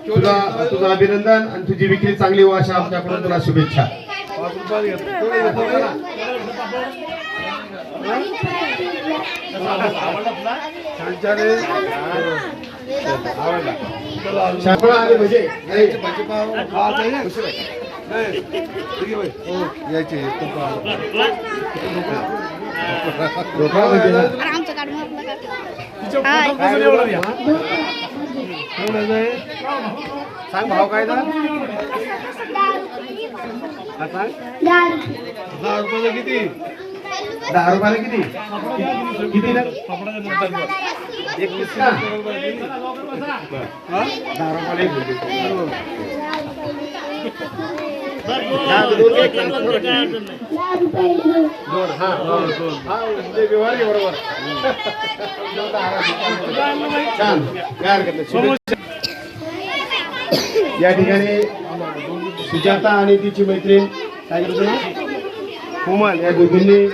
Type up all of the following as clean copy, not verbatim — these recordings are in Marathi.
तुला तुझं अभिनंदन आणि तुझी विक्री चांगली हो अशा आमच्याकडून तुला शुभेच्छा. सांग भाव काय तर 10 रुपयाला किती 10 रुपयाला किती किती ना एक पीस का 10 रुपयाला बरोबर छान या ठिकाणी सुजाता आणि तिची मैत्रीण काय करतो ना कोमल या दोघींनी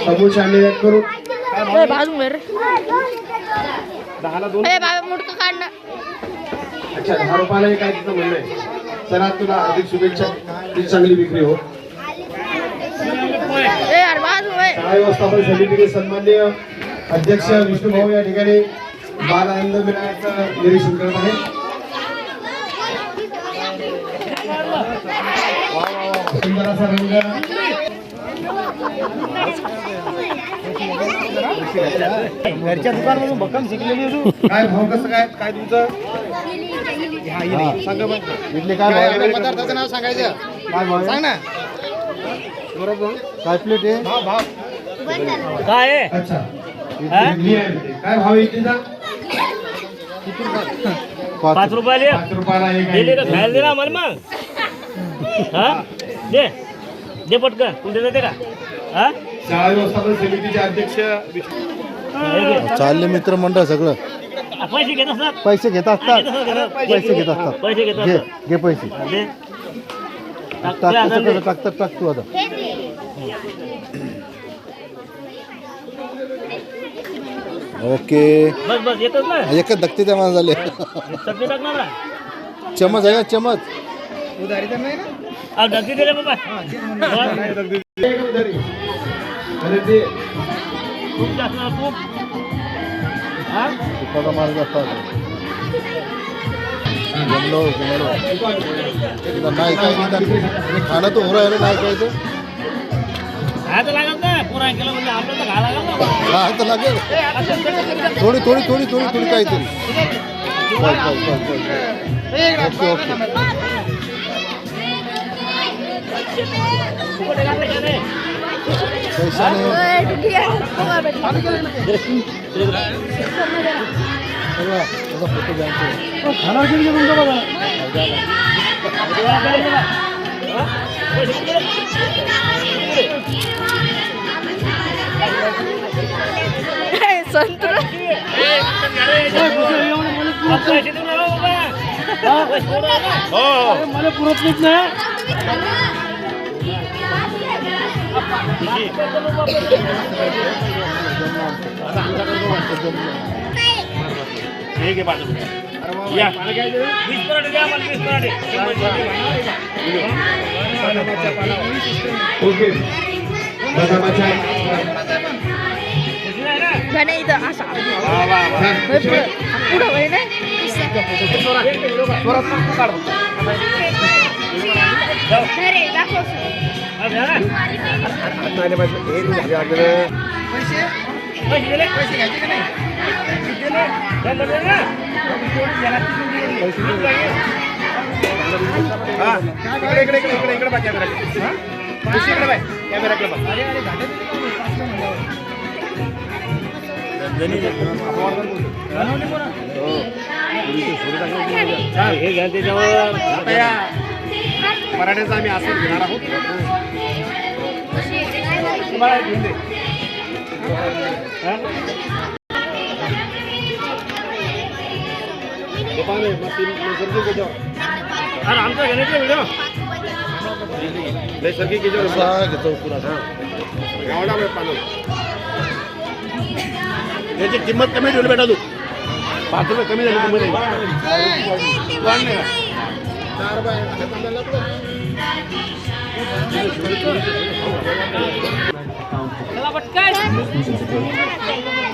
समोसे आणले करून 10ला 2 अच्छा 10 रुपयाला काय तिचं म्हणणं आहे. चला तुला अधिक शुभेच्छा ती चांगली विक्री हो. शाळा व्यवस्थापन समितीचे सन्माननीय अध्यक्ष विष्णुभाऊ या ठिकाणी बाल आनंद मेळाव्याचं निरीक्षण करत आहे. सुंदर असा रंग घरच्या दुकानामधून भक्कम शिकलेली तू. काय भाव कसं काय काय तुमचं सांगा इथले काय पदार्थाचं नाव सांगायचं काय भाव सांग ना बरोबर काय प्लेट आहे भाव भाव काय आहे. अच्छा काय भाव आहे तिचा 5 रुपयाला 5 रुपयाला एक खायला दे ना मला मग हा दे दे पटकन तुला देते का हा. शाळा व्यवस्थापन समितीचे अध्यक्ष चालले मित्रमंडळ सगळं पैसे घेत असतात पैसे घेत असतात पैसे घेत घे पैसे टाकतात टाकतो आता ओके बस बस येतच ना एकच धक्ते त्या माणूस झाले चटणी टाकणार ना चमच आहे ना चमच उधारी तर नाही ना धक्ती दिले बाबा खूप जास्त खूप तुपाचा मार्ग असतात जमलो नाही काय खाणं तर हो राहिलं नाही काय खायचं लागत ना पुरा केलं म्हणजे आपलं तर खायला लागलं हा तर लागेल थोडी थोडी थोडी थोडी थोडी काहीतरी ओके ओके पैसा नाही फोटो घ्यायचे खाणार किती तुमचं बघा संत्र मला पुरत नाही ठीक आहे पाच या 20 पराठे द्या मला 20 पराठे ओके बदामाच्या घणे इथं असा पुढं होय ना पैसे घ्यायचे का नाही इकडे कॅमेराकडे हे घ्या त्याच्यावर आता या मराठ्याचा आम्ही असं घेणार आहोत तुम्हाला घेऊन दे आमच्या घेण्याचे व्हिडिओ नैसर्गिक घेतो पुरा गावडा पानं याची किंमत कमी ठेवली बेटा तू 5 रुपये कमी झाली किंमत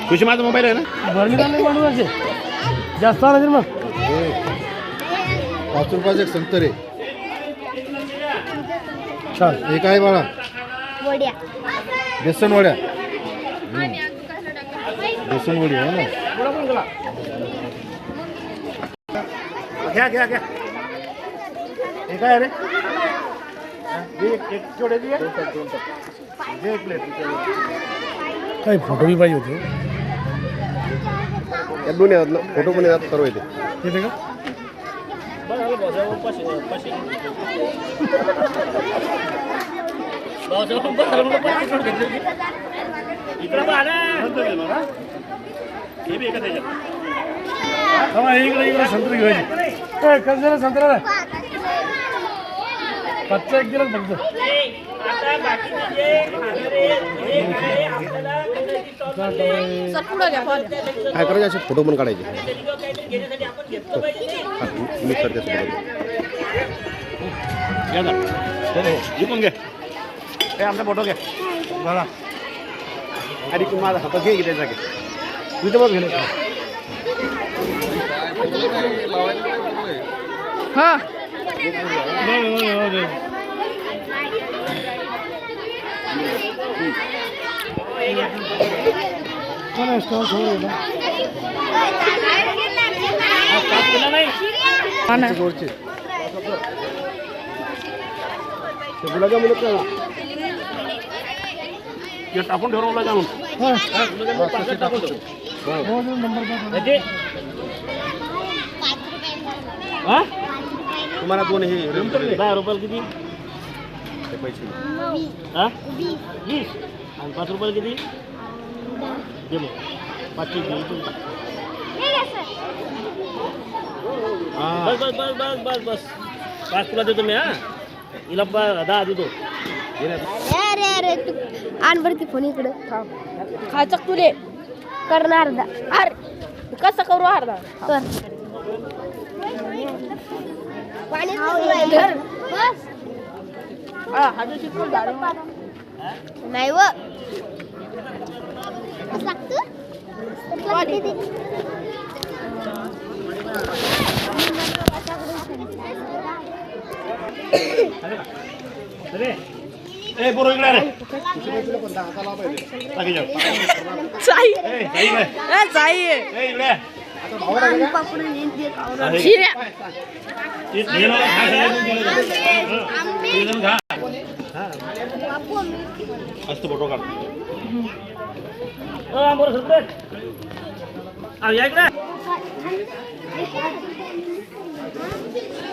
खुशी माझा मोबाईल आहे ना भरणी जास्त आला मग 5 रुपयाचे एक संतरे छान. हे काय बाळा वड्या बेसन वड्या बेसन वडी आहे ना. घ्या घ्या घ्या हे काय रे एक जोड्याची आहे एक प्लेट काही फोटो बी पाहिजे होते या दोन्ही आहेत फोटो पण येतात सर्व येते येते का इकडे संत्री घ्यायची कसं झालं संत्रा कच्चा एक दिला फक्त काय करायचे असे फोटो पण काढायचे मी करते जिंकून घे हे आमचा फोटो घे बघा आणि माझा हातात घे त्याचा घे तुझं बघ घेणे हा गुलाबजामुन टाकून ठेवून गुलाबजामुन तुम्हाला दोन हे 10 रुपयाला किती पैसे हा 20 आणि 5 रुपयाला किती दे मग 5ची बस बस बस बस बस बस 5 तुला देतो मी हा हिला 10 देतो अरे अरे तू आण बरं ती फोन इकडे खायचं तुले करणार अरे कसं करू अर्धा कर पाणी धर बस हाताची फुल झाड नाही व लागतं ए बोरो इकडे रे साई साई ए इकडे मस्त फोटो काढ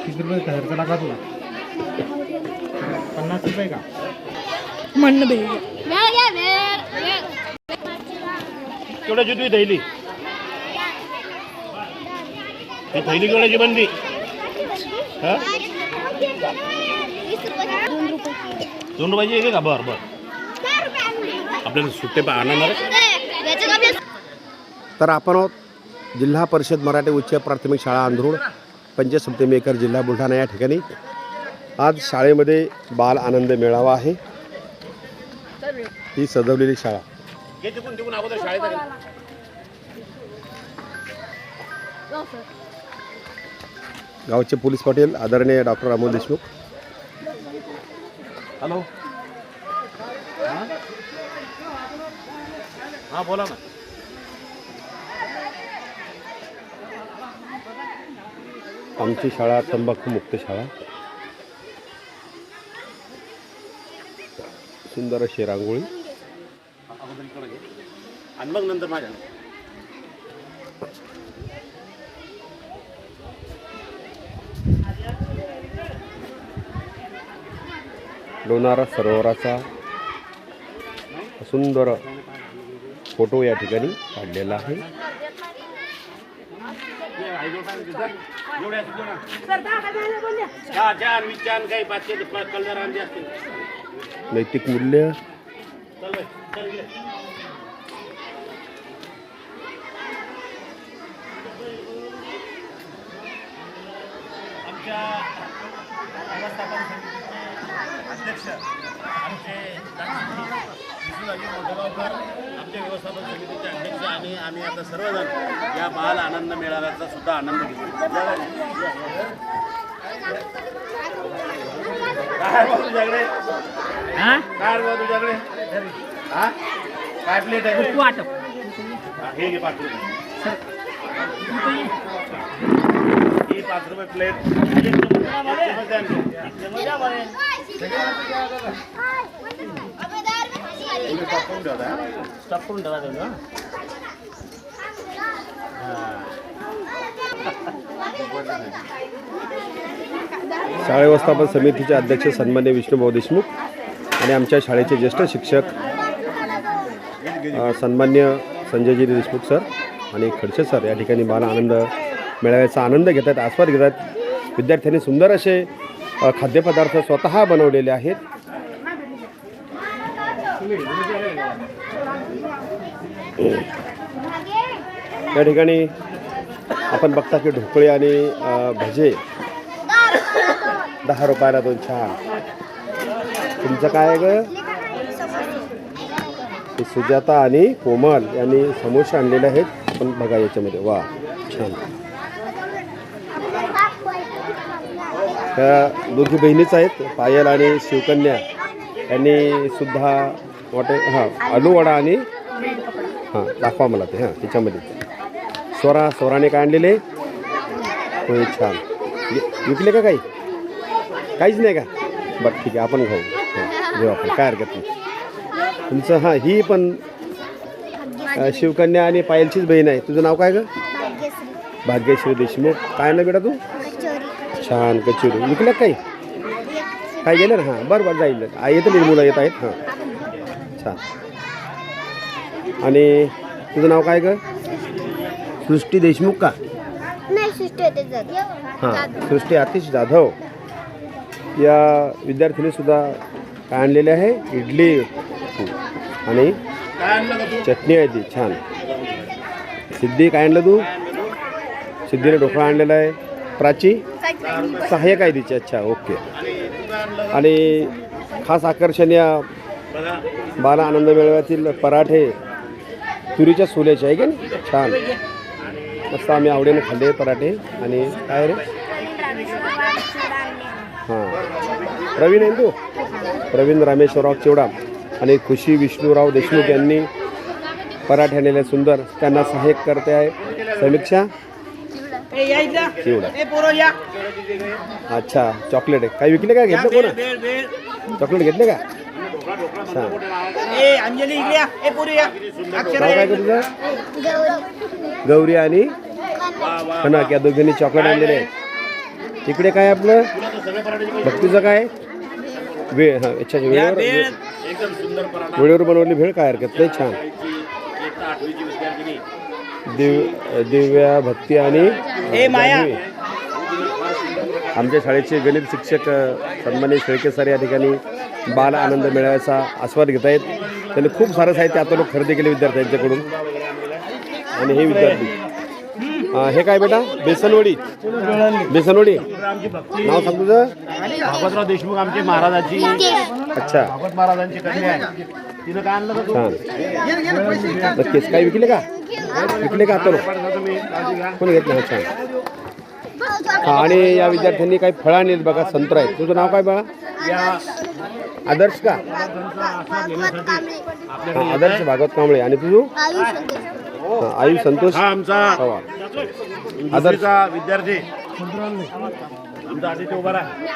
किती रुपये खर्च टाका तुला 50 रुपये का म्हणणं बे केवढ्या जुती थैली ही थैली केवढ्याची बनली हा 2 रुपयाची आहे का बर बर आपल्याला सुट्टे आणणार तर आपण जिल्हा परिषद मराठी उच्च प्राथमिक शाळा अंधरुण पंचायत समिती मेकर जिल्हा बुलढाणा या ठिकाणी आज शाळेमध्ये बाल आनंद मेळावा आहे. ही सजवलेली शाळा गावचे पोलीस पाटील आदरणीय डॉक्टर अमोल देशमुख. हॅलो हां बोला ना. आमची शाळा तंबाखू मुक्त शाळा. सुंदर अशी रांगोळी आणि मग नंतर माझ्या लोणारा सरोवराचा सुंदर फोटो या ठिकाणी काढलेला आहे. नैतिक मूल्य अध्यक्ष आमचे आमच्या व्यवस्थापन समितीचे अध्यक्ष आणि आम्ही आता सर्वजण या बाल आनंद मेळाव्याचा सुद्धा आनंद घेतो. काय बाबा तुझ्याकडे काय बाबा तुझ्याकडे हा काय प्लेट आहे हे घे 5 रुपये ही 5 रुपये प्लेट टपून ठेवा तेवढं. शाळा व्यवस्थापन समितीचे अध्यक्ष सन्माननीय विष्णुभाऊ देशमुख आणि आमच्या शाळेचे ज्येष्ठ शिक्षक सन्मान्य संजयजी देशमुख सर आणि खडसे सर या ठिकाणी बाल आनंद मेळाव्याचा आनंद घेत आहेत, आस्वाद घेत आहेत. विद्यार्थ्यांनी सुंदर असे खाद्यपदार्थ स्वतः बनवलेले आहेत. या ठिकाणी आपण बघता की ढोकळे आणि भजे 10 रुपयाला 2. छान. तुमचं काय आहे ग? सुजाता आणि कोमल यांनी समोसे आणलेले आहेत. आपण बघा याच्यामध्ये. वा छान. ह्या दोघी बहिणीच आहेत, पायल आणि शिवकन्या. यांनी सुद्धा आलू वडा आणि दाखवा मला ते त्याच्यामध्ये स्वराने काय आणलेले. होय छान. विकले का काही? काहीच नाही का? बरं ठीक आहे, आपण खाऊ घेऊ आपण, काय हरकत नाही. तुमचं ही पण शिवकन्या आणि पायलचीच बहीण आहे. तुझं नाव काय ग? भाग्यश्री देशमुख. काय ना बेटा तू? छान. कचोरी विकल्या काही? काय गेलं ना? बरं जाईल. येतं मुलं येत आहेत. छान. आणि तुझं नाव काय ग? सृष्टी देशमुख का? सृष्टी आतिश जाधव. या विद्यार्थिनी सुद्धा काय आणलेले आहे? इडली आणि चटणी आहे ती. छान. सिद्धी काय आणलं तू? सिद्धीने ढोकळा आणलेला आहे. प्राची सहाय्यक आहे तिची. अच्छा ओके. आणि खास आकर्षण या बाल आनंद मेळाव्यातील पराठे तुरीच्या सोल्याचे आहे की नाही? छान. मस्त आम्ही आवडीने खाल्ले पराठे. आणि काय रे? प्रवीण आहे तू? प्रवीण रामेश्वरराव चिवडा आणि खुशी विष्णुराव देशमुख यांनी पराठे आणलेले सुंदर. त्यांना सहाय्यक करते आहे समीक्षा चिवडा. अच्छा. चॉकलेट आहे. काही विकले का? घेतलं कोण? चॉकलेट घेतले का? छान. काय तुझं? गौरी आणि कनक या दोघींनी चॉकलेट आणलेले आहे. इकडे काय आपलं भक्तीचं काय? वेळ. अच्छा वेळेवर बनवली भेळ. काय हरकत नाही. छान. दिव्या भक्ती आणि आमच्या शाळेचे गणित शिक्षक सन्माननीय शेळके सर या ठिकाणी बाल आनंद मेळाव्याचा आस्वाद घेत आहेत. त्यांनी खूप सारं साहित्य आता लोक खरेदी केले विद्यार्थ्यांच्याकडून. आणि हे विद्यार्थी हे काय बेटा? बेसनवडी. बेसनवडी नाव सांग तुझं? भागवतराव देशमुख आमचे महाराजांची. अच्छा. भागवत महाराजांची कन्या आहे. तिनं काय आणलं? छान. नक्कीच. काही विकले का? विकले का आता लोक? कोणी घेतलं? छान. आणि या विद्यार्थ्यांनी काही फळं आणली बघा. संत्रा आहे. तुझं नाव काय बाळा? आदर्श का? आदर्श भागवत कांबळे. आणि तुझं? आयुष संतोष. हा आमचा आदर्शचा विद्यार्थी आमचा आदित्य उभा आहे.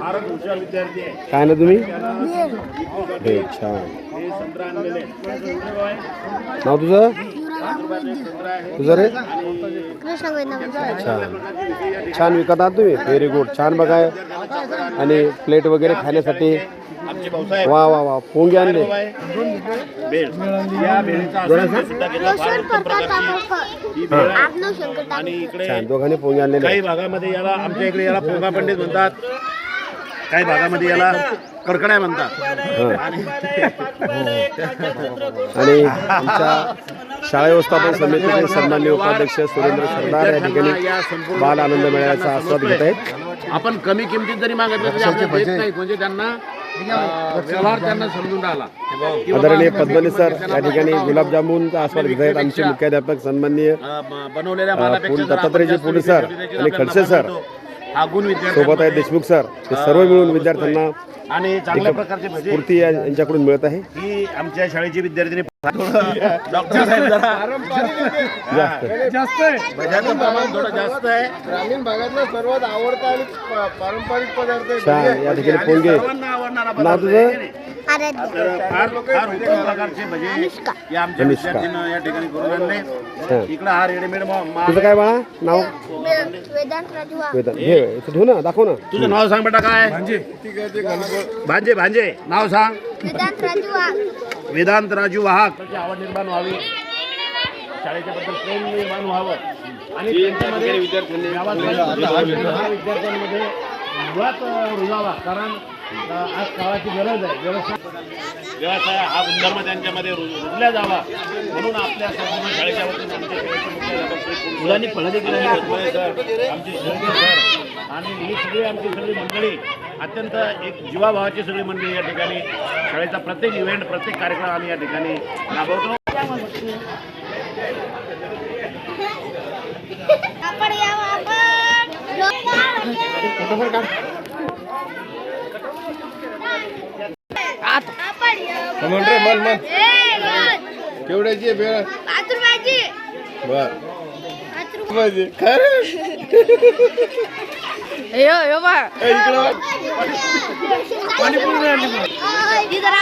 फारच हुशार विद्यार्थी आहे. काय ना तुम्ही? छान. नाव तुझं? तुझं रे? छान. छान विकत आहात तुम्ही. Very good. छान. बघा आणि प्लेट वगैरे खाण्यासाठी आमचे भाऊसाहेब वा वा वा पोंगे आणले बेळ या बेळीचा आस्वाद सुद्धा घेतला. फार उत्तम प्रकारची ही बेळ आहे. आणि इकडे छान दोघांनी पोंगे आणलेले काही भागामध्ये याला आमच्या इकडे याला पोंगा पंडित म्हणतात, काही भागामध्ये याला कडकड्या म्हणतात. आणि आमच्या शाळा व्यवस्थापन समितीचे सन्माननीय उपाध्यक्ष सुरेंद्र सरदार या ठिकाणी बाल आनंद मेळ्याचा आस्वाद घेत आहेत. आपण कमी किमतीत जरी मागितलं तरी आपण देत नाही, म्हणजे त्यांना व्यवहार त्यांना समजून राहिला. आदरणीय पद्मनी सर या ठिकाणी गुलाबजामुनचा आस्वाद घेत आहेत. आमचे मुख्याध्यापक सन्माननीय बनवलेल्या मालापेक्षा जर आपण दत्तात्रयजी जास्त पुणे सर घेतली तर आणि आपल्याला खडसे सर हा गुण विद्यार्थ्यांना सोबत आहेत देशमुख सर हे सर्व मिळून विद्यार्थ्यांना आणि चांगल्या प्रकारचे भजे स्फूर्ती यांच्याकडून मिळत आहे. ही आमच्या शाळेची विद्यार्थिनी डॉक्टर साहेब जरा जास्त आहे. भज्याचं प्रमाण थोडं जास्त आहे. ग्रामीण भागातला सर्वात आवडता आणि पारंपरिक पदार्थ आहे. छान या ठिकाणी पोंगे सर्वांना आवडणारा नाव पदार्थ तुझं आहे. तर फार फार उत्तम प्रकारचे भजे या आमच्या विद्यार्थ्यांना या ठिकाणी करून आणले. छान. इकडं हा रेडीमेड तुझं काय बाळा नाव वेदांत राजू वेदन हे इथं ठेवू ना दाखव ना तुझं नाव सांग बेटा काय? भांजे भांजे नाव सांग. वेदांत राजू वेदांत राजू वाहक. त्याची आवड निर्माण व्हावी, शाळेच्या बद्दल प्रेम निर्माण व्हावं आणि त्यांच्यामध्ये विद्यार्थ्यांमध्ये मुळात रुजावा. कारण आज काळाची गरज आहे. व्यवसाय हा गुणधर्म त्यांच्यामध्ये रुजल्या जावा म्हणून आपल्या संपूर्ण शाळेच्या वतीने आमच्या शाळेचे मुख्याध्यापक मुलांनी पळणे केले आमचे शिर्के सर आणि ही सगळी आमची सगळी मंडळी अत्यंत एक जीवाभावाची सगळी मंडळी या ठिकाणी शाळेचा प्रत्येक इव्हेंट प्रत्येक कार्यक्रम आम्ही या ठिकाणी राबवतो. केवढ्याची बेळ बर इधर